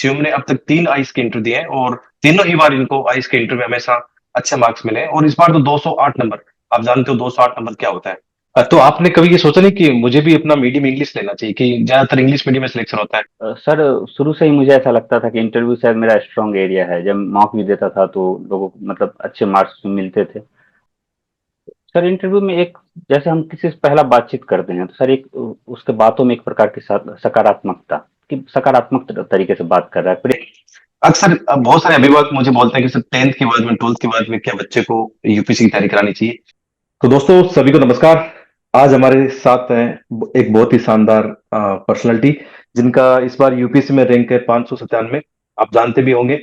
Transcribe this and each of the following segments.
शिवम ने अब तक 3 आईस के इंटरव्यू दिए हैं और तीनों ही बार इनको आईस के इंटरव्यू में हमेशा अच्छे मार्क्स मिले हैं और इस बार तो 208 नंबर। आप जानते हो 208 नंबर क्या होता है। तो आपने कभी ये सोचा नहीं कि मुझे भी अपना मीडियम इंग्लिश लेना चाहिए, कि ज्यादातर इंग्लिश मीडियम में सिलेक्शन होता है। सर, शुरू से ही मुझे ऐसा लगता था कि इंटरव्यू शायद मेरा स्ट्रांग एरिया है। जब मॉक भी देता था तो लोगों को मतलब अच्छे मार्क्स मिलते थे। सर, इंटरव्यू में एक जैसे हम किसी से पहला बातचीत करते हैं तो सर एक उसके बातों में एक प्रकार की सकारात्मकता कि सकारात्मक तरीके से बात कर रहा है। अक्सर बहुत सारे अभिभावक मुझे बोलते हैं कि सर 10th के बाद में 12th के बाद में क्या बच्चे को यूपीएससी की तैयारी करानी चाहिए। तो दोस्तों सभी को नमस्कार। आज हमारे साथ हैं एक बहुत ही शानदार पर्सनालिटी, जिनका इस बार यूपीएससी में रैंक है 597। आप जानते भी होंगे,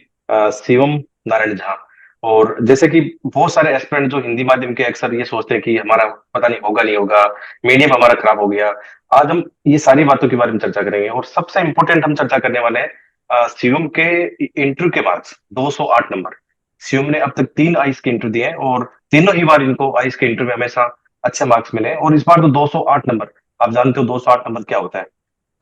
शिवम नारायण झा। और जैसे कि बहुत सारे एस्पिरेंट जो हिंदी माध्यम के अक्सर ये सोचते हैं कि हमारा पता नहीं होगा नहीं होगा, मीडियम हमारा खराब हो गया। आज हम ये सारी बातों के बारे में चर्चा करेंगे और सबसे इंपॉर्टेंट हम चर्चा करने वाले हैं शिवम के इंटरव्यू के मार्क्स 208 नंबर। शिवम ने अब तक 3 आईस के इंटरव्यू दिए हैं और तीनों ही बार इनको आईस के इंटरव्यू में हमेशा अच्छे मार्क्स मिले हैं और इस बार तो 208 नंबर। आप जानते हो 208 नंबर क्या होता है।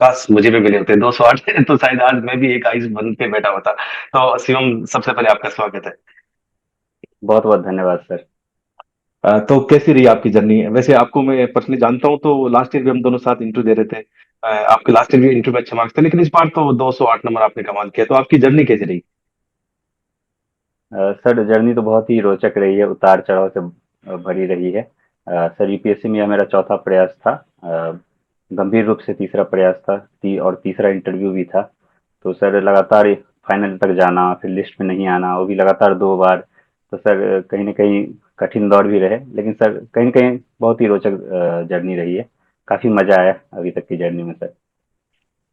काश मुझे भी मिले होते 208 तो शायद आज मैं भी एक आईस बन के बैठा होता। तो शिवम, सबसे पहले आपका स्वागत है। बहुत बहुत धन्यवाद सर। तो कैसी रही आपकी जर्नी? वैसे आपको मैं पर्सनली जानता हूँ, तो लास्ट ईयर भी हम दोनों साथ इंटरव्यू दे रहे थे। आपके लास्ट ईयर भी इंटरव्यू में अच्छे मार्क्स थे, लेकिन इस बार तो 208 नंबर आपने कमाल किया। तो आपकी जर्नी कैसी रही? सर, जर्नी तो बहुत ही रोचक रही है, उतार चढ़ाव से भरी रही है। सर, यूपीएससी में यह मेरा चौथा प्रयास था। गंभीर रूप से तीसरा प्रयास था, और तीसरा इंटरव्यू भी था। तो सर लगातार फाइनल तक जाना, फिर लिस्ट में नहीं आना, वो भी लगातार 2 बार। तो सर कहीं ना कहीं कठिन दौर भी रहे, लेकिन सर कहीं ना कहीं बहुत ही रोचक जर्नी रही है। काफी मजा आया अभी तक की जर्नी में सर।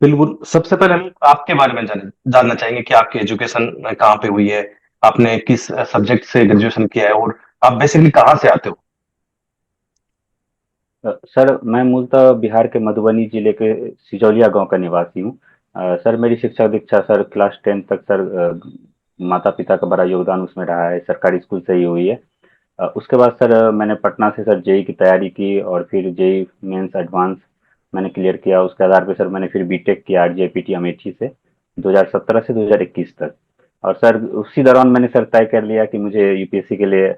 बिल्कुल। सबसे पहले हम आपके बारे में जानना चाहेंगे कि आपकी एजुकेशन कहाँ पे हुई है, आपने किस सब्जेक्ट से ग्रेजुएशन किया है और आप बेसिकली कहाँ से आते हो। सर, मैं मूलतः बिहार के मधुबनी जिले के सिजौलिया गांव का निवासी हूँ। सर, मेरी शिक्षा दीक्षा सर क्लास 10 तक सर माता पिता का बड़ा योगदान उसमें रहा है, सरकारी स्कूल से ही हुई है। उसके बाद सर मैंने पटना से सर जेई की तैयारी की और फिर जेई मेंस एडवांस मैंने क्लियर किया। उसके आधार पे सर मैंने फिर बीटेक किया आरजेपीटी अमेठी से 2017 से 2021 तक। और सर उसी दौरान मैंने सर तय कर लिया कि मुझे यूपीएससी के लिए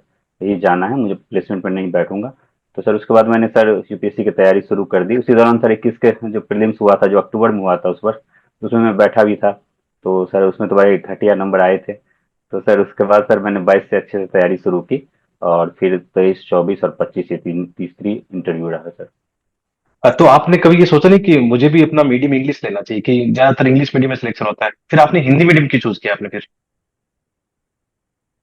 ही जाना है, मुझे प्लेसमेंट पर नहीं बैठूंगा। तो सर उसके बाद मैंने सर यूपीएससी की तैयारी शुरू कर दी। उसी दौरान सर 21 के जो प्रीलिम्स हुआ था, जो अक्टूबर में हुआ था उस वर्ष, उसमें मैं बैठा भी था। तो सर उसमें तो बड़े घटिया नंबर आए थे। तो सर उसके बाद सर मैंने 22 से अच्छे से तैयारी शुरू की और फिर 23, 24 और 25 ये तीसरी इंटरव्यू रहा सर। तो आपने कभी ये सोचा नहीं कि मुझे भी अपना मीडियम इंग्लिश लेना चाहिए, कि ज्यादातर इंग्लिश मीडियम में सिलेक्शन होता है, फिर आपने हिंदी मीडियम की चूज किया आपने फिर।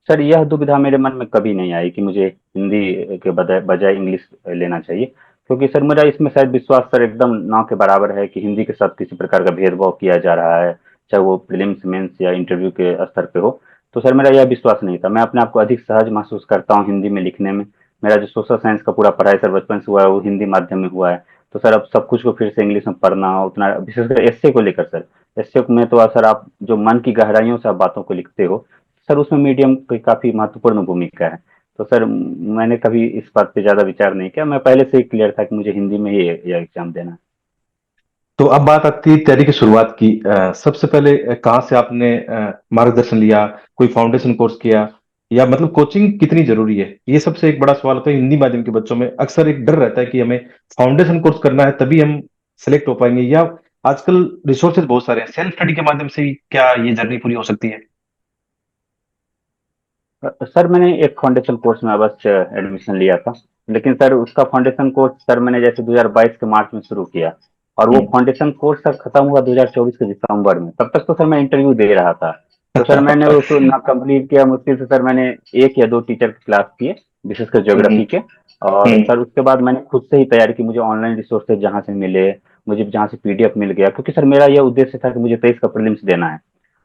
सर, यह दुविधा मेरे मन में कभी नहीं आई कि मुझे हिंदी के बजाय बजाय इंग्लिश लेना चाहिए। क्योंकि सर मेरा इसमें शायद विश्वास सर एकदम ना के बराबर है कि हिंदी के साथ किसी प्रकार का भेदभाव किया जा रहा है, चाहे वो प्रीलिम्स मेंस या इंटरव्यू के स्तर पे हो। तो सर मेरा यह विश्वास नहीं था। मैं अपने आप को अधिक सहज महसूस करता हूँ हिंदी में लिखने में। मेरा जो सोशल साइंस का पूरा पढ़ाई सर बचपन से हुआ है वो हिंदी माध्यम में हुआ है। तो सर अब सब कुछ को फिर से इंग्लिश में पढ़ना, उतना विशेषकर एस्से को लेकर सर, एस्से में तो सर आप जो मन की गहराइयों से आप बातों को लिखते हो, सर उसमें मीडियम की काफ़ी महत्वपूर्ण भूमिका है। तो सर मैंने कभी इस बात पे ज़्यादा विचार नहीं किया। मैं पहले से ही क्लियर था कि मुझे हिंदी में ही यह एग्ज़ाम देना है। तो अब बात आती है तैयारी की शुरुआत की। सबसे पहले कहाँ से आपने मार्गदर्शन लिया, कोई फाउंडेशन कोर्स किया, या मतलब कोचिंग कितनी जरूरी है? ये सबसे एक बड़ा सवाल होता है हिंदी माध्यम के बच्चों में। अक्सर एक डर रहता है कि हमें फाउंडेशन कोर्स करना है तभी हम सेलेक्ट हो पाएंगे, या आजकल रिसोर्सेज बहुत सारे हैं, सेल्फ स्टडी के माध्यम से ही क्या ये जर्नी पूरी हो सकती है? सर मैंने एक फाउंडेशन कोर्स में अवश्य एडमिशन लिया था। लेकिन सर उसका फाउंडेशन कोर्स सर मैंने जैसे 2022 के मार्च में शुरू किया और वो हम्म। फाउंडेशन कोर्स सर खत्म हुआ 2024 के दिसंबर में। तब तक तो सर मैं इंटरव्यू दे रहा था। तो सर मैंने उसको ना कंप्लीट किया, मुश्किल से सर मैंने एक या दो टीचर की क्लास किए, विशेषकर हम्म। ज्योग्राफी के। और हम्म। सर उसके बाद मैंने खुद से ही तैयारी की। मुझे ऑनलाइन रिसोर्सेज जहाँ से मिले, मुझे जहाँ से पीडीएफ मिल गया, क्योंकि सर मेरा यह उद्देश्य था कि मुझे 23 का प्रीलिम्स देना है।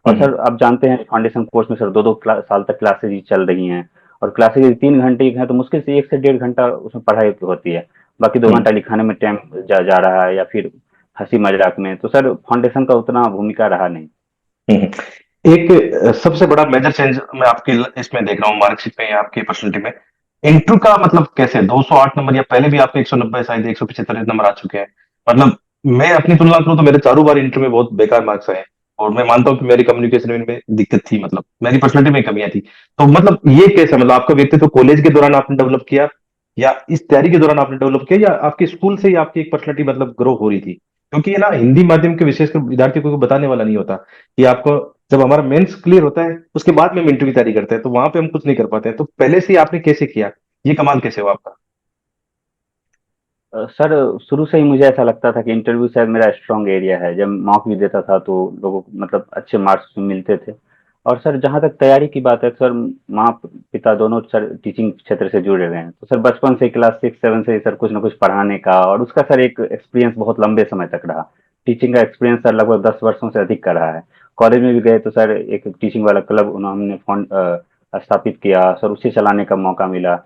और हम्म। सर आप जानते हैं फाउंडेशन कोर्स में सर दो दो साल तक क्लासेज ही चल रही हैं। और क्लासेज यदि 3 घंटे की हैं तो मुश्किल से 1 से 1.5 घंटा उसमें पढ़ाई होती है। बाकी 2 घंटा हम्म। लिखाने में टाइम जा रहा है या फिर हंसी मजाक में। तो सर फाउंडेशन का उतना भूमिका रहा नहीं। हम्म। एक सबसे बड़ा मेजर चेंज मैं आपकी इसमें देख रहा हूँ, मार्कशीट में या आपकी पर्सनैलिटी में। इंटरव्यू का मतलब कैसे 208 नंबर, या पहले भी आपके 190 शायद 175 नंबर आ चुके हैं? मतलब मैं अपनी तुलना करूं तो मेरे चारों बार इंटरव्यू में बहुत बेकार मार्क्स आए हैं। और मैं मानता हूँ कि मेरी कम्युनिकेशन में दिक्कत थी, मतलब मेरी पर्सनैलिटी में कमियां थी। तो मतलब ये कैसे, मतलब आपका व्यक्तित्व कॉलेज के दौरान आपने डेवलप किया, या इस तैयारी के दौरान आपने डेवलप किया, या आपके स्कूल से ही आपकी एक पर्सनैलिटी मतलब ग्रो हो रही थी? क्योंकि ये ना हिंदी माध्यम के विशेषकर विद्यार्थी को बताने वाला नहीं होता कि आपको, जब हमारा मेंस क्लियर होता है उसके बाद में हम इंटरव्यू की तैयारी करते हैं, तो वहां पे हम कुछ नहीं कर पाते हैं। तो पहले से ही आपने कैसे किया, ये कमाल कैसे हुआ आपका? सर, शुरू से ही मुझे ऐसा लगता था कि इंटरव्यू शायद मेरा स्ट्रांग एरिया है। जब मॉक भी देता था तो लोगों को मतलब अच्छे मार्क्स मिलते थे। और सर, जहाँ तक तैयारी की बात है सर, माँ पिता दोनों सर टीचिंग क्षेत्र से जुड़े हुए हैं। तो सर बचपन से क्लास 6 7 से ही सर कुछ ना कुछ पढ़ाने का, और उसका सर एक एक्सपीरियंस बहुत लंबे समय तक रहा। टीचिंग का एक्सपीरियंस सर लगभग 10 वर्षों से अधिक का रहा है। कॉलेज में भी गए तो सर एक टीचिंग वाला क्लब उन्होंने स्थापित किया सर, उसे चलाने का मौका मिला।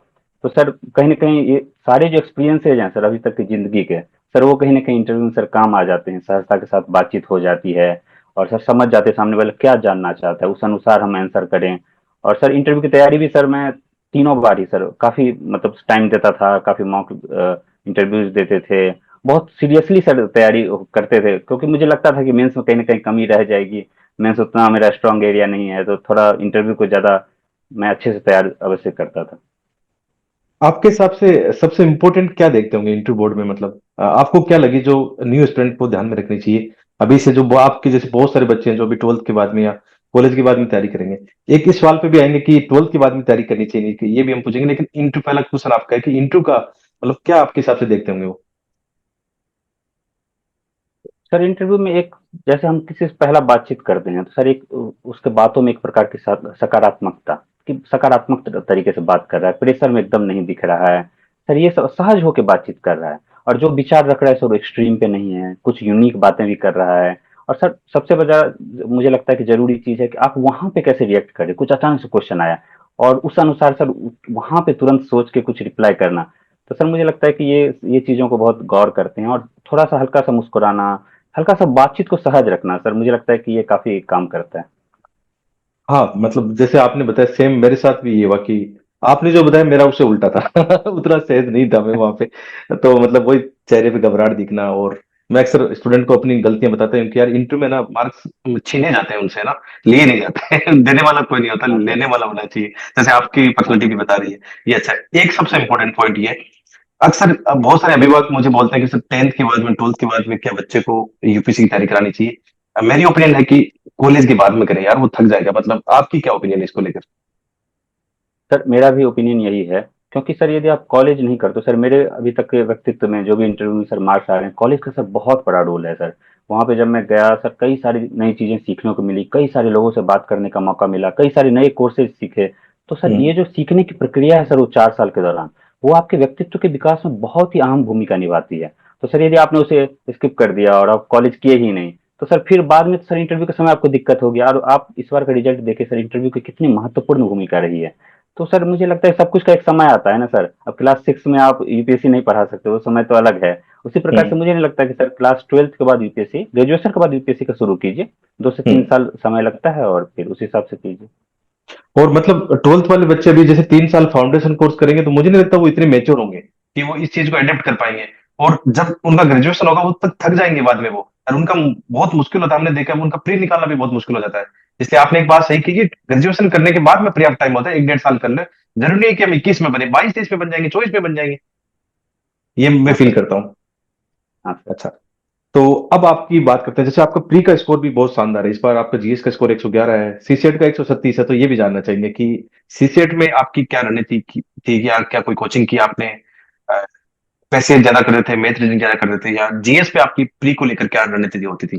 तो सर कहीं न कहीं ये सारे जो एक्सपीरियंसेज़ हैं सर अभी तक की ज़िंदगी के, सर वो कहीं न कहीं इंटरव्यू में सर काम आ जाते हैं। सहजता के साथ बातचीत हो जाती है और सर समझ जाते हैं सामने वाला क्या जानना चाहता है, उस अनुसार हम आंसर करें। और सर इंटरव्यू की तैयारी भी सर मैं तीनों बार ही सर काफ़ी मतलब टाइम देता था, काफ़ी मॉक इंटरव्यूज़ देते थे। बहुत सीरियसली सर तैयारी करते थे, क्योंकि मुझे लगता था कि मेंस में कहीं न कहीं कमी रह जाएगी। मेंस उतना मेरा स्ट्रॉन्ग एरिया नहीं है, तो थोड़ा इंटरव्यू को ज़्यादा मैं अच्छे से तैयार अवश्य करता था। आपके हिसाब से सबसे इम्पोर्टेंट क्या देखते होंगे इंटरव्यू बोर्ड में, मतलब आपको क्या लगी जो न्यू स्टूडेंट को ध्यान में रखनी चाहिए अभी से, जो वो आपके जैसे बहुत सारे बच्चे हैं जो अभी 12th के बाद में या कॉलेज के बाद में तैयारी करेंगे? एक इस सवाल पे भी आएंगे कि 12th के बाद में तैयारी करनी चाहिए नहीं, कि ये भी हम पूछेंगे, लेकिन इंटरव्यू पहला क्वेश्चन आपका है कि इंटरव्यू का मतलब क्या आपके हिसाब से देखते होंगे वो? सर इंटरव्यू में एक, जैसे हम किसी से पहला बातचीत करते हैं तो सर एक उसके बातों में एक प्रकार की सकारात्मकता, कि सकारात्मक तरीके से बात कर रहा है, प्रेशर में एकदम नहीं दिख रहा है। सर ये सब सहज होकर बातचीत कर रहा है, और जो विचार रख रहा है सर एक्सट्रीम पे नहीं है, कुछ यूनिक बातें भी कर रहा है। और सर सबसे बड़ा मुझे लगता है कि जरूरी चीज है कि आप वहां पे कैसे रिएक्ट करें। कुछ अचानक से क्वेश्चन आया और उस अनुसार सर वहां पे तुरंत सोच के कुछ रिप्लाई करना। तो सर मुझे लगता है कि ये चीजों को बहुत गौर करते हैं, और थोड़ा सा हल्का सा मुस्कुराना, हल्का सा बातचीत को सहज रखना, सर मुझे लगता है कि ये काफी काम करता है। हाँ, मतलब जैसे आपने बताया सेम मेरे साथ भी ये हुआ कि आपने जो बताया मेरा उससे उल्टा था। उतना सहज नहीं था मैं वहां पे। तो मतलब वही चेहरे पे घबराहट दिखना, और मैं अक्सर स्टूडेंट को अपनी गलतियां बताता हूँ कि यार इंटरव्यू में ना मार्क्स छीने जाते हैं उनसे ना, लिए नहीं जाते हैं। देने वाला कोई नहीं होता, हाँ सर। लेने वाला होना चाहिए। जैसे आपकी हाँ पर्सनैलिटी सर। भी बता रही है, ये अच्छा है। एक सबसे इंपॉर्टेंट पॉइंट ये, अक्सर बहुत सारे अभिभावक मुझे बोलते हैं कि सर 10th के बाद में 12th के बाद में क्या बच्चे को यूपीएससी की तैयारी करानी चाहिए? मेरी ओपिनियन है कि कॉलेज के बाद में करें यार, वो थक जाएगा। मतलब आपकी क्या ओपिनियन है इसको लेकर? सर मेरा भी ओपिनियन यही है, क्योंकि सर यदि आप कॉलेज नहीं करते, सर मेरे अभी तक के व्यक्तित्व में जो भी इंटरव्यू में सर मार्क्स आ रहे हैं, कॉलेज का सर बहुत बड़ा रोल है सर। वहाँ पे जब मैं गया सर, कई सारी नई चीज़ें सीखने को मिली, कई सारे लोगों से बात करने का मौका मिला, कई सारे नए कोर्सेज सीखे। तो सर ये हम्म। जो सीखने की प्रक्रिया है सर वो 4 साल के दौरान, वो आपके व्यक्तित्व के विकास में बहुत ही अहम भूमिका निभाती है। तो सर यदि आपने उसे स्किप कर दिया और आप कॉलेज किए ही नहीं, तो सर फिर बाद में तो सर इंटरव्यू के समय आपको दिक्कत होगी। और आप इस बार का रिजल्ट देखें सर, इंटरव्यू की कितनी महत्वपूर्ण भूमिका रही है। तो सर मुझे लगता है सब कुछ का एक समय आता है ना सर। अब क्लास 6 में आप यूपीएससी नहीं पढ़ा सकते, वो समय तो अलग है। उसी प्रकार से हम्म। मुझे नहीं लगता कि सर क्लास 12th के बाद यूपीएससी, ग्रेजुएशन के बाद यूपीएससी का शुरू कीजिए। 2 से 3 हम्म। साल समय लगता है और फिर उस हिसाब से कीजिए। और मतलब 12th वाले बच्चे अभी जैसे 3 साल फाउंडेशन कोर्स करेंगे, तो मुझे नहीं लगता वो इतने मेच्योर होंगे कि वो इस चीज को अडेप्ट कर पाएंगे। और जब उनका ग्रेजुएशन होगा वो तक थक जाएंगे बाद में वो, और उनका बहुत मुश्किल होता है, हमने देखा है, उनका प्री निकालना भी बहुत मुश्किल हो जाता है। इसलिए आपने एक बात सही की कि ग्रेजुएशन करने के बाद में पर्याप्त टाइम होता है, 1 1.5 साल कर ले। जरूरी नहीं है कि हम 21 में बने, 22 23 में बन जाएंगे, 24 में बन जाएंगे। ये मैं हाँ फील सर। करता हूँ। हाँ सर। अच्छा, तो अब आपकी बात करते हैं। जैसे आपका प्री का स्कोर भी बहुत शानदार है, इस बार आपका जीएस का स्कोर 111 है, सीसेट का 136 है। तो ये भी जानना चाहेंगे कि सीसेट में आपकी क्या रणनीति थी, या क्या कोई कोचिंग की आपने? अ, पैसे ज्यादा कर रहे थे, मैथ रीजनिंग ज्यादा कर रहे थे, या जीएस पे आपकी प्री को लेकर क्या रणनीति होती थी?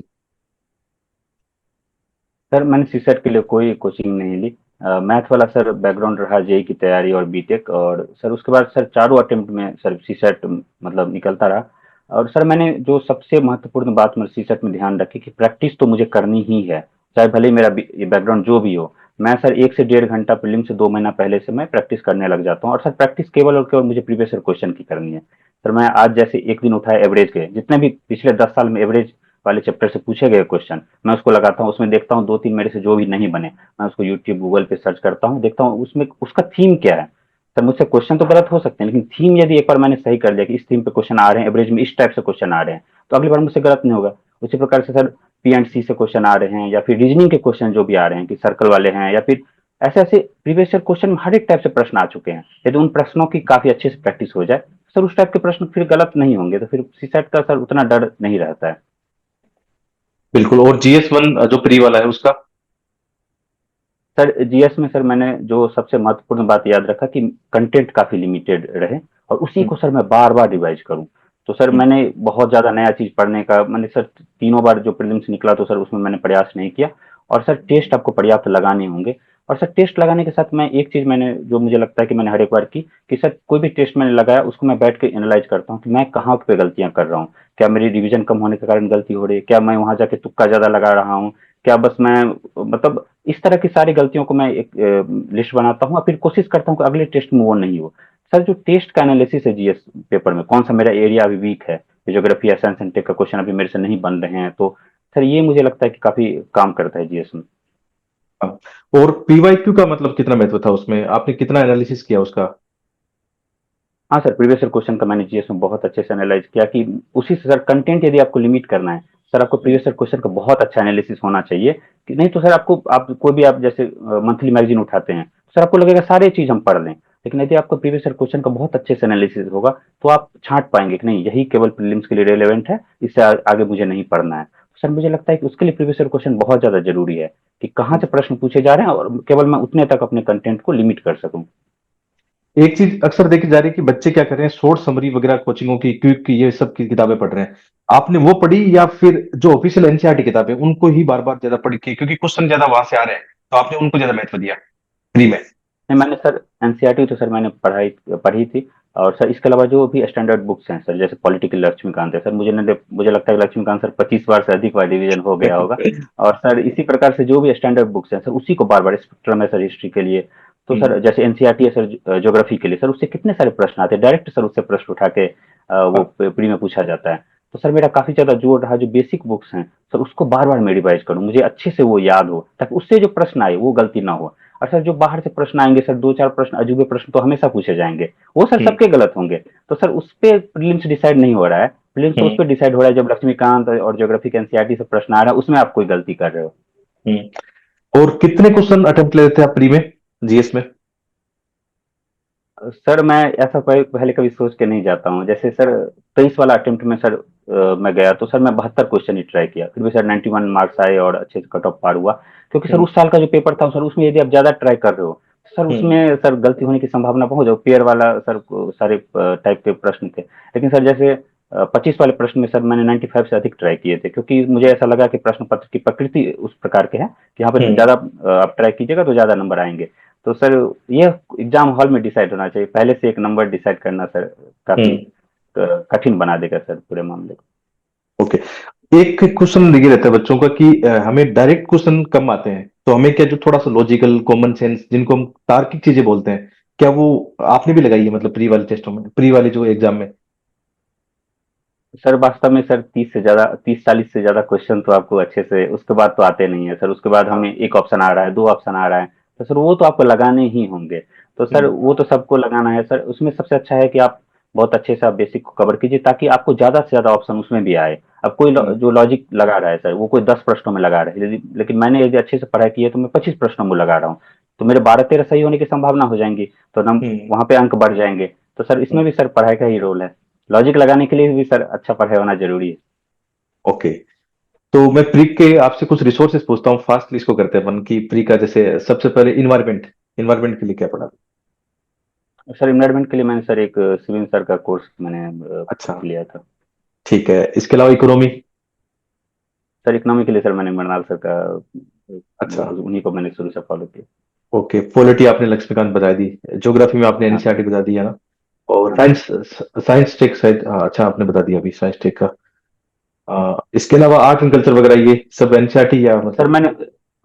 सर मैंने सीसेट के लिए कोई कोचिंग नहीं ली। मैथ वाला सर बैकग्राउंड रहा, जेई की तैयारी और बीटेक, और सर उसके बाद सर चारों अटेम्प्ट में सर सीसेट मतलब निकलता रहा। और सर मैंने जो सबसे महत्वपूर्ण बात मैं सीसेट में ध्यान रखी कि प्रैक्टिस तो मुझे करनी ही है, चाहे भले ही मेरा ये बैकग्राउंड जो भी हो। मैं सर 1 से 1.5 घंटा प्रीलिम से 2 महीना पहले से मैं प्रैक्टिस करने लग जाता हूँ, और सर प्रैक्टिस केवल और केवल मुझे प्रीवियस ईयर क्वेश्चन की करनी है। सर मैं आज जैसे एक दिन उठाए एवरेज के, जितने भी पिछले 10 साल में एवरेज वाले चैप्टर से पूछे गए क्वेश्चन, मैं उसको लगाता हूँ, उसमें देखता हूँ 2 3 मेरे से जो भी नहीं बने, मैं उसको यूट्यूब गूगल पे सर्च करता हूँ, देखता हूँ उसमें उसका थीम क्या है। सर मुझसे क्वेश्चन तो गलत हो सकते हैं, लेकिन थीम यदि एक बार मैंने सही कर लिया कि इस थीम पे क्वेश्चन आ रहे हैं, एवरेज में इस टाइप से क्वेश्चन आ रहे हैं, तो अगली बार मुझसे गलत नहीं होगा। उसी प्रकार से सर पी एंड सी से क्वेश्चन आ रहे हैं, या फिर रीजनिंग के क्वेश्चन जो भी आ रहे हैं कि सर्कल वाले हैं, या फिर ऐसे ऐसे प्रीवियस ईयर क्वेश्चन में हर एक टाइप से प्रश्न आ चुके हैं। यदि उन प्रश्नों की काफी अच्छे से प्रैक्टिस हो जाए, सर उस टाइप के प्रश्न फिर गलत नहीं होंगे, तो फिर सीसेट का सर उतना डर नहीं रहता है। बिल्कुल। और GS1 जो प्री वाला है उसका? सर जीएस में सर मैंने जो सबसे महत्वपूर्ण बात याद रखा कि कंटेंट काफी लिमिटेड रहे, और उसी हम्म, को सर मैं बार बार रिवाइज करूं। तो सर हम्म, मैंने बहुत ज्यादा नया चीज पढ़ने का, मैंने सर तीनों बार जो प्रीलिम्स निकला तो सर उसमें मैंने प्रयास नहीं किया। और सर टेस्ट आपको पर्याप्त लगाने होंगे। और सर टेस्ट लगाने के साथ मैं एक चीज मैंने, जो मुझे लगता है कि मैंने हर एक बार की, कि सर कोई भी टेस्ट मैंने लगाया उसको मैं बैठ के एनालाइज करता हूँ कि मैं कहाँ पे गलतियां कर रहा हूँ। क्या मेरी रिवीजन कम होने के कारण गलती हो रही है, क्या मैं वहां जाके तुक्का ज्यादा लगा रहा हूँ, क्या बस मैं, मतलब इस तरह की सारी गलतियों को मैं एक लिस्ट बनाता हूँ और फिर कोशिश करता हूँ कि अगले टेस्ट में वो नहीं हो। सर जो टेस्ट का एनालिसिस है जीएस पेपर में, कौन सा मेरा एरिया अभी वीक है, ज्योग्राफी या साइंस एंड टेक का क्वेश्चन अभी मेरे से नहीं बन रहे हैं, तो सर ये मुझे लगता है कि काफी काम करता है जीएस में। हाँ। और PYQ का मतलब कितना महत्व था उसमें, आपने कितना एनालिसिस किया उसका? हाँ सर, प्रीवियस ईयर क्वेश्चन का मैंने जीएस में बहुत अच्छे से एनालाइज किया कि उसी से सर कंटेंट यदि आपको लिमिट करना है, सर आपको हम्म, प्रीवियस ईयर क्वेश्चन का बहुत अच्छा एनालिसिस होना चाहिए। कि नहीं तो सर आपको, आप कोई भी, आप जैसे मंथली मैगजीन उठाते हैं, सर आपको लगेगा सारे चीज हम पढ़ लें, लेकिन यदि आपको प्रीवियस ईयर क्वेश्चन का बहुत अच्छे से एनालिसिस होगा, तो आप छांट पाएंगे कि नहीं यही केवल प्रीलिम्स के लिए रेलेवेंट है, इससे आगे मुझे नहीं पढ़ना है। तो सर मुझे लगता है कि उसके लिए प्रीवियस ईयर क्वेश्चन बहुत ज्यादा जरूरी है, कि कहाँ से प्रश्न पूछे जा रहे हैं और केवल मैं उतने तक अपने कंटेंट को लिमिट कर सकूं। एक चीज अक्सर देखी जा रही है कि बच्चे क्या कर रहे हैं, शॉर्ट समरी वगैरह कोचिंगों की, क्विक की, ये सब की किताबें पढ़ रहे हैं। आपने वो पढ़ी या फिर जो ऑफिशियल NCERT किताबें उनको ही बार बार ज्यादा पढ़ी की, क्योंकि क्वेश्चन ज्यादा वहां से आ रहे हैं, तो आपने उनको ज्यादा महत्व दिया प्री में? नहीं, मैंने सर एनसीईआरटी तो सर मैंने पढ़ाई पढ़ी थी। और सर इसके अलावा जो भी स्टैंडर्ड बुक्स हैं सर, जैसे पॉलिटिकल लक्ष्मीकांत है सर, मुझे लगता है कि लक्ष्मीकांत सर 25 बार से अधिक बार रिवीजन हो गया होगा। और सर इसी प्रकार से जो भी स्टैंडर्ड बुक्स हैं सर, उसी को बार बार, स्पेक्ट्रम है सर हिस्ट्री के लिए, तो हम्म, सर जैसे एनसीईआरटी है सर ज्योग्राफी के लिए, सर उससे कितने सारे प्रश्न आते हैं डायरेक्ट, सर उससे प्रश्न उठा के वो हाँ, प्री में पूछा जाता है। तो सर मेरा काफी ज्यादा जोर रहा जो बेसिक बुक्स हैं सर, उसको बार बार मैं रिवाइज करूँ, मुझे अच्छे से वो याद हो, ताकि उससे जो प्रश्न आए वो गलती ना हो। और सर जो बाहर से प्रश्न आएंगे सर, दो चार प्रश्न, अजूबे प्रश्न तो हमेशा पूछे जाएंगे, वो सर हम्म, सबके गलत होंगे। तो सर उस पे प्रीलिम्स डिसाइड नहीं हो रहा है, प्रीलिम्स तो उस हम्म, पर डिसाइड हो रहा है जब लक्ष्मीकांत और ज्योग्राफी के एनसीईआरटी से प्रश्न आ रहा है, उसमें आप कोई गलती कर रहे हो। और कितने क्वेश्चन अटेम्प्ट लेते थे आप प्री में, GS में? सर मैं ऐसा पहले कभी सोच के नहीं जाता हूँ, जैसे सर 23 वाला अटेम्प्ट में सर मैं गया तो सर मैं 72 क्वेश्चन ही ट्राई किया, फिर भी सर 91 मार्क्स आए और अच्छे से कट ऑफ पार हुआ। क्योंकि सर हम्म, उस साल का जो पेपर था सर, उसमें यदि आप ज्यादा ट्राई कर रहे हो, सर हम्म, उसमें सर गलती होने की संभावना बहुत है, पेयर वाला सर सारे टाइप के प्रश्न थे। लेकिन सर जैसे 25 वाले प्रश्न में सर मैंने 95 से अधिक ट्राई किए थे, क्योंकि मुझे ऐसा लगा कि प्रश्न पत्र की प्रकृति उस प्रकार के है कि यहाँ पे हम्म, ज्यादा आप ट्राई कीजिएगा तो ज्यादा नंबर आएंगे। तो सर ये एग्जाम हॉल में डिसाइड होना चाहिए, पहले से एक नंबर डिसाइड करना सर काफी हम्म। कठिन बना देगा सर पूरे मामले को। ओके। एक क्वेश्चन ये रहता है बच्चों का कि हमें डायरेक्ट क्वेश्चन कम आते हैं, तो हमें क्या जो थोड़ा सा लॉजिकल कॉमन सेंस, जिनको हम तार्किक चीजें बोलते हैं, क्या वो आपने भी लगाई है, मतलब प्री वाले टेस्टों में, प्री वाले जो एग्जाम में? सर वास्तव में सर 30 40 से ज्यादा क्वेश्चन तो आपको अच्छे से उसके बाद तो आते नहीं है सर, उसके बाद हाँ। हमें एक ऑप्शन आ रहा है, दो ऑप्शन आ रहा है, तो सर वो तो आपको लगाने ही होंगे। तो सर हम्म, वो तो सबको लगाना है सर, उसमें सबसे अच्छा है कि आप बहुत अच्छे से आप बेसिक को कवर कीजिए, ताकि आपको ज्यादा से ज्यादा ऑप्शन उसमें भी आए। अब कोई हम्म, जो लॉजिक लगा रहा है सर, वो कोई 10 प्रश्नों में लगा रहा है, लेकिन मैंने यदि अच्छे से पढ़ाई की है तो मैं 25 प्रश्नों में लगा रहा हूँ, तो मेरे 12 13 सही होने की संभावना हो जाएंगी, तो नम हम्म, वहां पे अंक बढ़ जाएंगे। तो सर इसमें हम्म। भी सर पढ़ाई का ही रोल है, लॉजिक लगाने के लिए भी सर अच्छा पढ़ाई होना जरूरी है। ओके। तो मैं प्री के आपसे कुछ रिसोर्सेज पूछता हूँ, फास्ट इसको करते हैं अपन की प्री का। जैसे सबसे पहले इन्वायरमेंट, इन्वायरमेंट के लिए क्या पढ़ा? सर इन्वायरमेंट के लिए मैंने सर एक सिविल सर का कोर्स मैंने अच्छा, लिया था। ठीक है। इसके अलावा इकोनॉमी? सर इकोनॉमी के लिए सर मैंने मृणाल सर का अच्छा, उन्हीं को मैंने शुरू से फॉलो किया। ओके। पॉलिटी आपने लक्ष्मीकांत बता दी, ज्योग्राफी में आपने हाँ सर। NCERT बता दिया ना? और हाँ सर। साइंस, साइंस टेक शायद, हाँ, अच्छा आपने बता दिया अभी साइंस टेक का। इसके अलावा आर्ट एंड कल्चर वगैरह ये सब NCERT या सर मतलब? मैंने,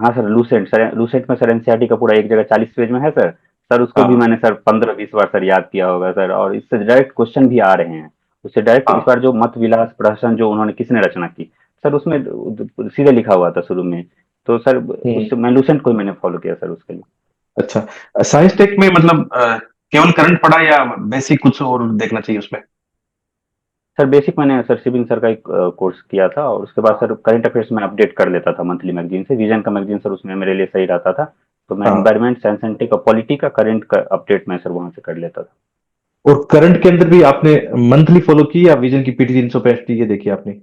हाँ सर लूसेंट में सर एनसीईआरटी का पूरा एक जगह 40 पेज में है सर, सर उसको भी हाँ, मैंने सर 15 20 बार सर याद किया होगा सर, और इससे डायरेक्ट क्वेश्चन भी आ रहे हैं। उससे डायरेक्ट इस हाँ। बार जो मत विलास प्रहसन जो उन्होंने किसने रचना की, सर उसमें सीधे लिखा हुआ था शुरू में। तो सर हम्म। उससे मैं लूसेंट को ही मैंने फॉलो किया सर उसके लिए। अच्छा, साइंस टेक में मतलब केवल करंट पढ़ा या बेसिक कुछ और देखना चाहिए उसमें? सर बेसिक मैंने सर शिविंग सर का एक कोर्स किया था, और उसके बाद सर करंट अफेयर्स में अपडेट कर लेता था मंथली मैगजीन से। विजन का मैगजीन सर उसमें मेरे लिए सही रहता था, तो मैं हाँ। एनवायरमेंट, साइंस एंड टेक और पॉलिटी का करंट का अपडेट मैं सर वहां से कर लेता था। और करंट के अंदर भी आपने मंथली फॉलो की या विजन की पीटी 365 ये देखी आपने?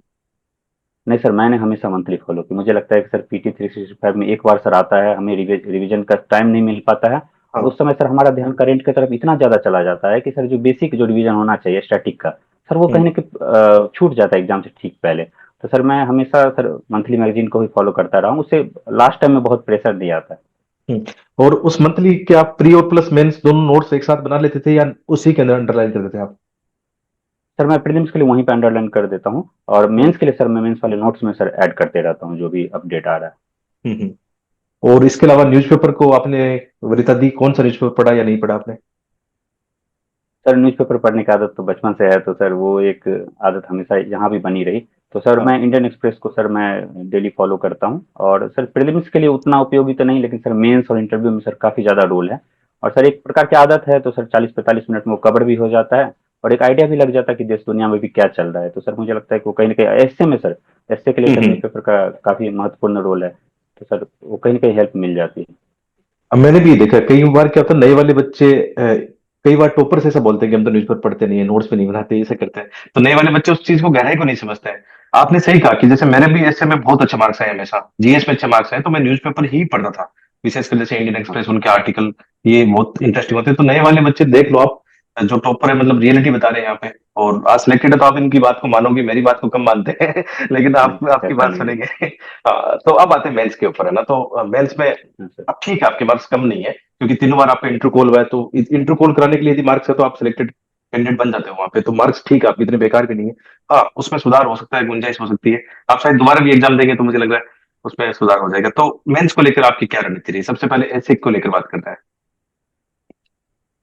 नहीं सर, मैंने हमेशा मंथली फॉलो की। मुझे लगता है कि सर पीटी 365 में एक बार सर आता है, हमें रिवीजन का टाइम नहीं मिल पाता है, और हाँ। उस समय सर हमारा ध्यान करंट की तरफ इतना ज़्यादा चला जाता है कि सर जो बेसिक जो रिवीजन होना चाहिए स्टैटिक का, सर वो कहीं हम्म। ना कहीं छूट जाता है एग्जाम से ठीक पहले। तो सर मैं हमेशा सर मंथली मैगजीन को ही फॉलो करता रहा हूँ, उससे लास्ट टाइम में बहुत प्रेशर नहीं आता है। और उस मंथली क्या आप प्री और प्लस मेंस दोनों नोट्स एक साथ बना लेते थे या उसी के अंदर अंडरलाइन करते थे आप? सर मैं प्रीलिम्स के लिए वहीं पे अंडरलाइन कर देता हूँ, और हम्म। मेंस के लिए सर मैं मेंस वाले नोट्स में सर ऐड करते रहता हूँ जो भी अपडेट आ रहा है। और इसके अलावा न्यूज़पेपर को आपने, वरीता दी, कौन सा न्यूज़पेपर पढ़ा या नहीं पढ़ा आपने? सर न्यूज़पेपर पढ़ने की आदत तो बचपन से है, तो सर वो एक आदत हमेशा यहाँ भी बनी रही। तो सर हाँ। मैं इंडियन एक्सप्रेस को सर मैं डेली फॉलो करता हूँ, और सर प्रीलिम्स के लिए उतना उपयोगी तो नहीं, लेकिन सर मेंस और इंटरव्यू में सर काफ़ी ज़्यादा रोल है। और सर एक प्रकार की आदत है, तो सर 40-45 मिनट में वो कवर भी हो जाता है, और एक आइडिया भी लग जाता है कि देश दुनिया में भी क्या चल रहा है। तो सर मुझे लगता है कि वो कहीं ना कहीं ऐसे में सर, ऐसे के लिए सर हम्म। न्यूज़पेपर का काफ़ी महत्वपूर्ण रोल है। तो सर वो कहीं ना कहीं हेल्प मिल जाती है। अब मैंने भी ये देखा कई बार क्या होता है, नए वाले बच्चे कई बार टॉपर से ऐसा बोलते हैं कि हम तो न्यूज़पेपर पढ़ते नहीं है, नोट्स भी नहीं बनाते, ऐसे करते हैं। तो नए वाले बच्चे उस चीज को, गहराई को नहीं समझते हैं। आपने सही कहा कि जैसे मेरे भी ऐसे में बहुत अच्छे मार्क्स आए, हमेशा जीएस में अच्छे मार्क्स आए, तो मैं न्यूज़पेपर ही पढ़ता था। विशेषकर जैसे इंडियन हाँ एक्सप्रेस, उनके आर्टिकल ये बहुत इंटरेस्टिंग होते हैं। तो नए वाले बच्चे देख लो आप, जो टॉपर है, मतलब रियलिटी बता रहे हैं यहाँ पे। और आज सिलेक्टेड है तो आप इनकी बात को मानोगे, मेरी बात को कम मानते हैं लेकिन आप अच्छा आपकी सर, बात नहीं। सुनेंगे। हाँ, तो अब आते हैं मेंस के ऊपर, है ना? तो मेंस में हाँ सर। अब ठीक है, आपके मार्क्स कम नहीं है, क्योंकि तीनों बार आपका इंटर कॉल हुआ है, तो इंटर कॉल कराने के लिए यदि मार्क्स है तो आप सिलेक्टेड कैंडिडेट बन जाते हो वहां पे, तो मार्क्स ठीक है, आपके इतने बेकार भी नहीं है। हाँ, उसमें सुधार हो सकता है, गुंजाइश हो सकती है। आप शायद दोबारा भी एग्जाम देंगे तो मुझे लग रहा है उसमें सुधार हो जाएगा। तो मेंस को लेकर आपकी क्या रणनीति रही? सबसे पहले एसिक को लेकर बात करता है।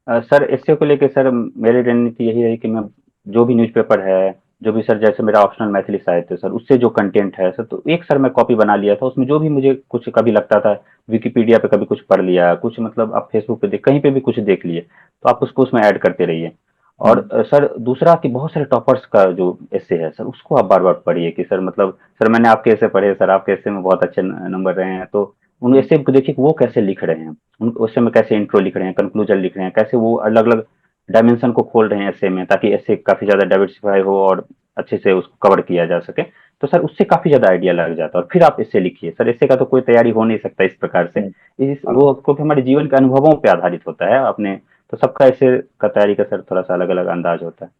सर एसईओ को लेके सर मेरी रणनीति यही रही कि मैं जो भी न्यूज़पेपर है, जो भी सर, जैसे मेरा ऑप्शनल मैथिली साहित्य सर, उससे जो कंटेंट है सर, तो एक सर मैं कॉपी बना लिया था। उसमें जो भी मुझे कुछ कभी लगता था, विकिपीडिया पे कभी कुछ पढ़ लिया, कुछ मतलब आप फेसबुक पे देख, कहीं पे भी कुछ देख लिए, तो आप उसको उसमें ऐड करते रहिए। और हम्म। सर दूसरा कि बहुत सारे टॉपर्स का जो एस्से है सर, उसको आप बार बार पढ़िए कि सर मतलब सर मैंने आपके एस्से पढ़े सर, आपके एस्से में बहुत अच्छे नंबर रहे हैं, तो उन हम्म। एस्से को देखिए कि वो कैसे लिख रहे हैं, उन एस्से में कैसे इंट्रो लिख रहे हैं, कंक्लूजन लिख रहे हैं, कैसे वो अलग अलग डायमेंशन को खोल रहे हैं एस्से में, ताकि एस्से काफ़ी ज़्यादा डाइवर्सिफाई हो और अच्छे से उसको कवर किया जा सके। तो सर उससे काफ़ी ज़्यादा आइडिया लग जाता है, और फिर आप एस्से लिखिए। सर एस्से का तो कोई तैयारी हो नहीं सकता इस प्रकार से, हम्म। इस हाँ। वो क्योंकि हमारे जीवन के अनुभवों पे आधारित होता है अपने। तो सबका ऐसे का तैयारी का सर थोड़ा सा अलग अलग अंदाज होता है।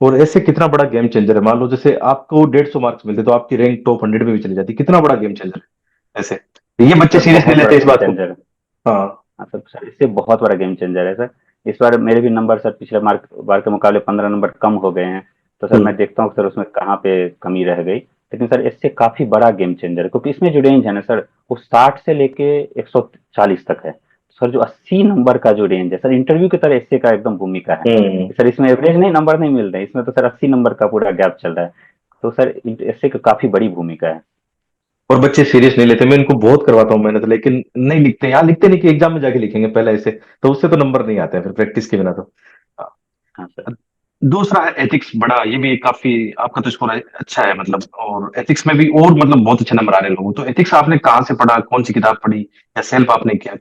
और ऐसे कितना बड़ा गेम चेंजर है, मान लो जैसे आपको 150 मार्क्स मिलते तो आपकी रैंक टॉप 100 में भी चली जाती, कितना बड़ा गेम चेंजर है ऐसे। ये बच्चे सर सीरियस नहीं बहुत बड़ा लेते इस गेम बात को। चेंजर है। हाँ। हाँ सर, इससे बहुत बड़ा गेम चेंजर है सर। इस बार मेरे भी नंबर सर पिछले मार्क बार के मुकाबले 15 नंबर कम हो गए हैं। तो सर हम्म। मैं देखता हूँ सर उसमें कहाँ पे कमी रह गई, लेकिन सर इससे काफी बड़ा गेम चेंजर है, क्योंकि इसमें जो रेंज है ना सर, वो 60 से लेके 140 तक है। सर जो 80 नंबर का जो रेंज है सर, इंटरव्यू की तरह इससे का एकदम भूमिका है। हम्म। सर इसमें एवरेज नहीं, नंबर नहीं मिल रहे हैं इसमें, तो सर 80 नंबर का पूरा गैप चल रहा है। तो सर इससे का काफी बड़ी भूमिका है। और बच्चे सीरियस नहीं लेते, मैं इनको बहुत करवाता हूँ मेहनत, लेकिन नहीं लिखते। यहाँ लिखते नहीं कि एग्जाम में जाके लिखेंगे पहले ऐसे, तो उससे तो नंबर नहीं आते हैं फिर प्रैक्टिस के बिना तो। हाँ सर। दूसरा है एथिक्स, बड़ा ये भी काफी, आपका तो स्कोर अच्छा है मतलब, और एथिक्स में भी और मतलब बहुत अच्छे नंबर आ रहे हैं लोगों। तो एथिक्स आपने कहाँ से पढ़ा, कौन सी किताब पढ़ी, या सेल्फ आपने किया?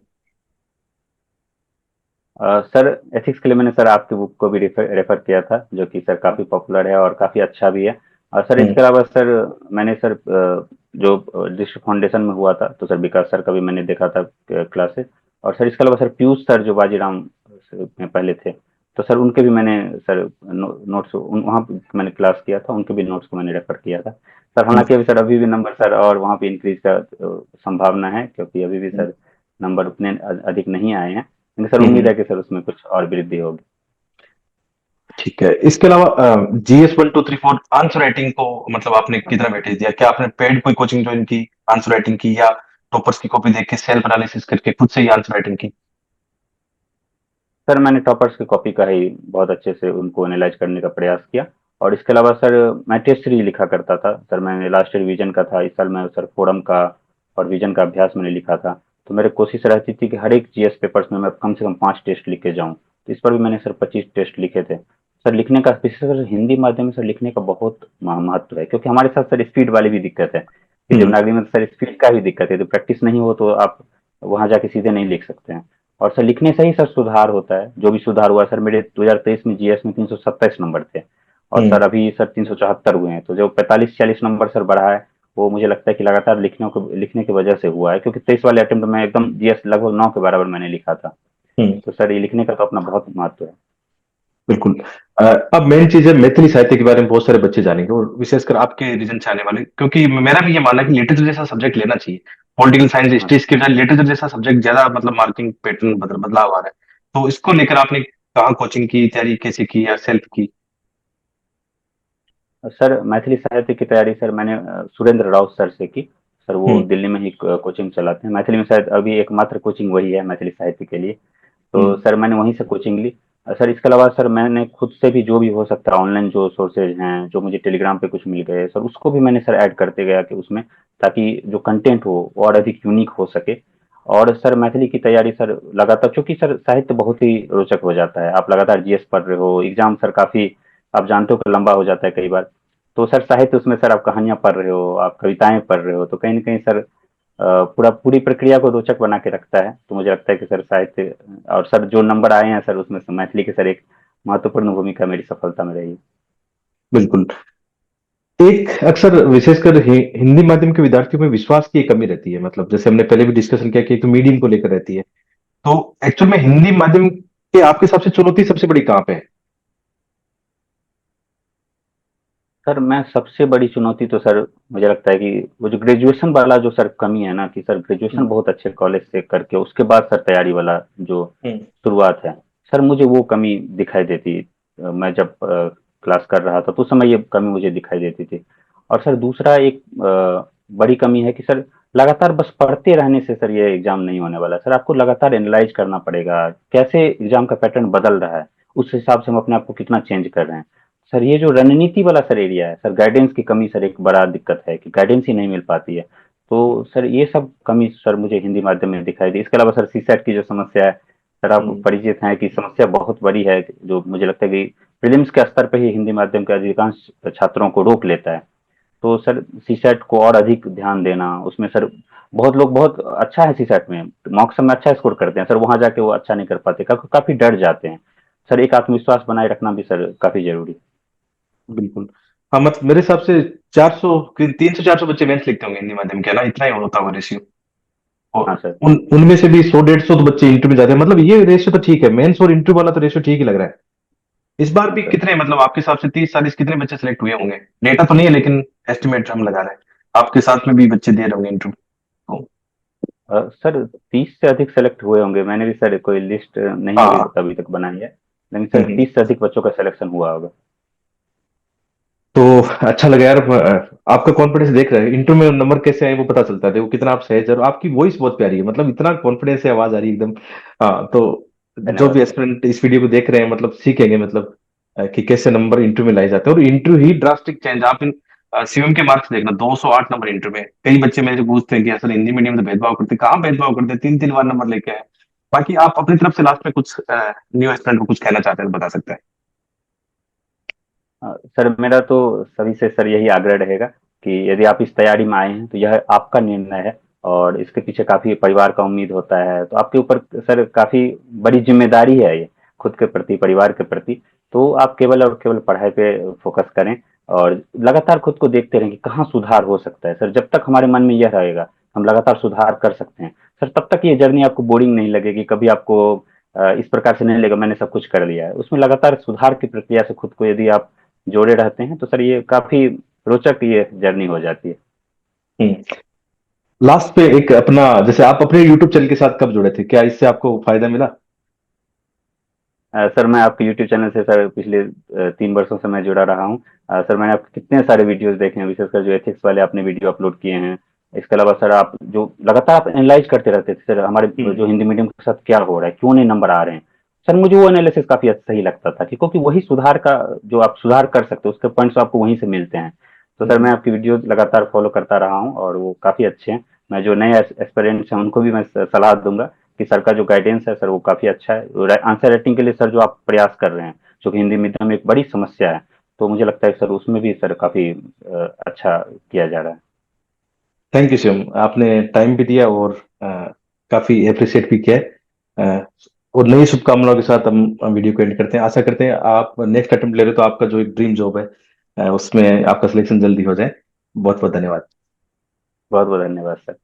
सर एथिक्स के लिए मैंने सर आपकी बुक को भी रेफर किया था, जो कि सर काफ़ी पॉपुलर है और काफ़ी अच्छा भी है। और सर हम्म। इसके अलावा सर मैंने सर जो डिस्ट्रिक्ट फाउंडेशन में हुआ था, तो सर विकास सर का भी मैंने देखा था क्लासेस। और सर इसके अलावा सर पीयूष सर जो बाजीराम में पहले थे, तो सर उनके भी मैंने सर नोट्स वहाँ पे मैंने क्लास किया था, उनके भी नोट्स को मैंने रेफर किया था सर। हम्म। हालांकि अभी सर अभी भी नंबर सर और वहाँ पे इंक्रीज का संभावना है, क्योंकि अभी भी हम्म। सर नंबर उतने अधिक नहीं आए हैं, लेकिन सर हम्म। उम्मीद है कि सर उसमें कुछ और वृद्धि होगी। ठीक है। इसके अलावा जीएस 1 2 3 4 आंसर राइटिंग को मतलब आपने कितना वेटेज दिया? क्या आपने पेड कोई कोचिंग ज्वाइन की आंसर राइटिंग की, या टॉपर्स की कॉपी देख के सेल्फ एनालिसिस करके खुद से ही आंसर राइटिंग की? सर मैंने टॉपर्स की कॉपी का ही बहुत अच्छे से उनको एनालाइज करने का प्रयास किया। और इसके अलावा सर मैं टेस्ट सीरीज लिखा करता था सर। मैंने लास्ट ईयर विजन का था, इस साल मैं सर फोरम का और विजन का अभ्यास मैंने लिखा था। तो मेरी कोशिश रहती थी कि हर एक जीएस पेपर्स में मैं कम से कम 5 टेस्ट लिख के जाऊँ। तो इस पर भी मैंने सर 25 टेस्ट लिखे थे। सर लिखने का विशेषकर हिंदी माध्यम में सर लिखने का बहुत महत्व है, क्योंकि हमारे साथ सर स्पीड वाली भी दिक्कत है कि हम्म। देवनागरी में सर स्पीड का भी दिक्कत है, तो प्रैक्टिस नहीं हो तो आप वहां जाके सीधे नहीं लिख सकते हैं। और सर लिखने से ही सर सुधार होता है, जो भी सुधार हुआ सर, मेरे 2023 में जीएस में 327 नंबर थे और हम्म। सर अभी सर 374 हुए हैं, तो जो 45-40 नंबर सर बढ़ा है वो मुझे लगता है कि लगातार लिखने की वजह से हुआ है, क्योंकि 23 वाले अटेम्प्ट में एकदम जीएस लगभग 9 के बराबर मैंने लिखा था। हम्म। तो सर ये लिखने का तो अपना बहुत महत्व है। बिल्कुल। अब मेन चीज है, मैथिली साहित्य के बारे में बहुत सारे बच्चे जानेंगे और विशेषकर आपके रीजन से आने वाले, क्योंकि मेरा भी ये मानना है कि लिटरेचर जैसा सब्जेक्ट लेना चाहिए। पॉलिटिकल साइंस हाँ हिस्ट्री के बजाय लिटरेचर जैसा सब्जेक्ट ज्यादा मतलब मार्किंग पैटर्न बदलाव आ रहा है। तो इसको लेकर आपने कहाँ कोचिंग की, तैयारी कैसे की या सेल्फ की? सर मैथिली साहित्य की तैयारी सर मैंने सुरेंद्र राउत सर से की। सर वो हम्म। दिल्ली में ही कोचिंग चलाते हैं मैथिली में, शायद अभी एकमात्र कोचिंग वही है मैथिली साहित्य के लिए। तो हम्म। सर मैंने वहीं से कोचिंग ली। सर इसके अलावा सर मैंने खुद से भी जो भी हो सकता है ऑनलाइन जो सोर्सेज हैं, जो मुझे टेलीग्राम पे कुछ मिल गए सर, उसको भी मैंने सर ऐड करते गया कि उसमें, ताकि जो कंटेंट हो वो और अधिक यूनिक हो सके। और सर मैथिली की तैयारी सर लगातार, चूंकि सर साहित्य बहुत ही रोचक हो जाता है, आप लगातार जीएस पढ़ रहे हो, एग्जाम सर काफी आप जानते हो कि लंबा हो जाता है कई बार। तो सर साहित्य उसमें सर आप कहानियां पढ़ रहे हो, आप कविताएं पढ़ रहे हो, तो कहीं ना कहीं सर पूरी प्रक्रिया को रोचक बना के रखता है। तो मुझे लगता है कि सर साहित्य, और सर जो नंबर आए हैं सर उसमें से मैथिली की सर एक महत्वपूर्ण भूमिका मेरी सफलता में रही। बिल्कुल। एक अक्सर विशेषकर हिंदी माध्यम के विद्यार्थियों में विश्वास की एक कमी रहती है, मतलब जैसे हमने पहले भी डिस्कशन किया कि एक तो मीडियम को लेकर रहती है। तो एक्चुअल में हिंदी माध्यम के आपके हिसाब से चुनौती सबसे बड़ी कहाँ पे है? सर मैं सबसे बड़ी चुनौती तो सर मुझे लगता है कि वो जो ग्रेजुएशन वाला जो सर कमी है ना, कि सर ग्रेजुएशन हम्म। बहुत अच्छे कॉलेज से करके उसके बाद सर तैयारी वाला जो हम्म। शुरुआत है, सर मुझे वो कमी दिखाई देती। मैं जब क्लास कर रहा था तो उस समय ये कमी मुझे दिखाई देती थी। और सर दूसरा एक बड़ी कमी है कि सर लगातार बस पढ़ते रहने से सर ये एग्जाम नहीं होने वाला। सर आपको लगातार एनालाइज करना पड़ेगा कैसे एग्जाम का पैटर्न बदल रहा है, उस हिसाब से हम अपने आप को कितना चेंज कर रहे हैं। सर ये जो रणनीति वाला सर एरिया है सर, गाइडेंस की कमी सर एक बड़ा दिक्कत है कि गाइडेंस ही नहीं मिल पाती है। तो सर ये सब कमी सर मुझे हिंदी माध्यम में दिखाई दी। इसके अलावा सर सीसेट की जो समस्या है, सर आप हम्म। परिचित हैं कि समस्या बहुत बड़ी है, जो मुझे लगता है कि प्रीलिम्स के स्तर पर ही हिंदी माध्यम के अधिकांश छात्रों को रोक लेता है। तो सर सीसेट को और अधिक ध्यान देना उसमें सर, बहुत लोग बहुत अच्छा है सीसेट में, मॉक्स में अच्छा स्कोर करते हैं सर, वहां जाके वो अच्छा नहीं कर पाते, काफी डर जाते हैं। सर एक आत्मविश्वास बनाए रखना भी सर काफी जरूरी है। बिल्कुल। हाँ, मतलब मेरे हिसाब से 400, 300 400 बच्चे मेंस लिखते होंगे हिंदी माध्यम के, है ना? इतना ही होता होगा रेशियो। हाँ और सर। उन उनमें से भी 100 150 तो बच्चे इंटरव्यू में जाते हैं, मतलब ये रेशियो तो ठीक है, मेंस और इंटरव्यू वाला तो रेशियो ठीक ही लग रहा है। इस बार हाँ भी सर। कितने, मतलब आपके हिसाब से 30 40 कितने बच्चे सेलेक्ट हुए होंगे? डेटा तो नहीं है लेकिन एस्टिमेट हम लगा रहे हैं। आपके साथ में भी बच्चे दे रहे होंगे इंटरव्यू? सर 30 से अधिक सेलेक्ट हुए होंगे, मैंने भी सर कोई लिस्ट नहीं अभी हाँ। अभी तक बनाई है, लेकिन सर हम्म। 30 से अधिक बच्चों का सिलेक्शन हुआ होगा। तो अच्छा लगा यार। आपका कॉन्फिडेंस देख रहे हैं, इंटरव्यू में नंबर कैसे आए वो पता चलता है, देखो कितना आप सहज है और आपकी वॉइस बहुत प्यारी है, मतलब इतना कॉन्फिडेंस से आवाज आ रही है एकदम। हाँ, तो जो धन्यवाद भी सर। एस्पिरेंट इस वीडियो को देख रहे हैं, मतलब सीखेंगे, मतलब कि कैसे नंबर इंटरव्यू में लाए जाते हैं, और इंटरव्यू ही ड्रास्टिक चेंज। आप इन सीएम के मार्क्स देखना, 208 नंबर इंटरव्यू में। कई बच्चे मेरे से पूछते हैं कि सर हिंदी मीडियम में तो भेदभाव करते हैं। कहाँ भेदभाव करते हैं? 3 3 बार नंबर लेके आए। बाकी आप अपनी तरफ से लास्ट में कुछ न्यू एस्पिरेंट को कुछ कहना चाहते हैं तो बता सकते हैं। सर मेरा तो सभी से सर यही आग्रह रहेगा कि यदि आप इस तैयारी में आए हैं तो यह आपका निर्णय है, और इसके पीछे काफी परिवार का उम्मीद होता है, तो आपके ऊपर सर काफी बड़ी जिम्मेदारी है ये, खुद के प्रति परिवार के प्रति। तो आप केवल और केवल पढ़ाई पे फोकस करें और लगातार खुद को देखते रहें कि कहाँ सुधार हो सकता है। सर जब तक हमारे मन में यह रहेगा हम लगातार सुधार कर सकते हैं सर, तब तक ये जर्नी आपको बोरिंग नहीं लगेगी, कभी आपको इस प्रकार से नहीं लगेगा मैंने सब कुछ कर लिया है। उसमें लगातार सुधार की प्रक्रिया से खुद को यदि आप जोड़े रहते हैं तो सर ये काफी रोचक ये जर्नी हो जाती है। हम्म। लास्ट पे एक अपना, जैसे आप अपने यूट्यूब चैनल के साथ कब जुड़े थे, क्या इससे आपको फायदा मिला? सर मैं आपके यूट्यूब चैनल से सर पिछले 3 वर्षों से मैं जुड़ा रहा हूँ। सर मैंने आपके कितने सारे वीडियोस देखे हैं, विशेषकर जो एथिक्स वाले आपने वीडियो अपलोड किए हैं। इसके अलावा सर आप जो लगातार आप एनालाइज करते रहते थे सर, हमारे हम्म। जो हिंदी मीडियम के साथ क्या हो रहा है, क्यों नहीं नंबर आ रहे हैं। सर मुझे वो एनालिसिस काफी अच्छा सही लगता था, क्योंकि वही सुधार का, जो आप सुधार कर सकते हो उसके पॉइंट्स आपको वहीं से मिलते हैं। तो सर मैं हम्म। आपकी वीडियो लगातार फॉलो करता रहा हूँ और वो काफी अच्छे हैं। मैं जो नए एस्पिरेंट्स हैं उनको भी मैं सलाह दूंगा कि सर का जो गाइडेंस है सर वो काफ़ी अच्छा है। आंसर राइटिंग के लिए सर जो आप प्रयास कर रहे हैं, जो कि हिंदी मीडियम में एक बड़ी समस्या है, तो मुझे लगता है सर उसमें भी सर काफ़ी अच्छा किया जा रहा है। थैंक यू शिवम, आपने टाइम भी दिया और काफी अप्रिशिएट भी किया है। और नई शुभकामनाओं के साथ हम वीडियो को एंड करते हैं। आशा करते हैं आप नेक्स्ट अटेम्प्ट ले रहे हो तो आपका जो एक ड्रीम जॉब है उसमें आपका सिलेक्शन जल्दी हो जाए। बहुत बहुत धन्यवाद। बहुत बहुत धन्यवाद सर।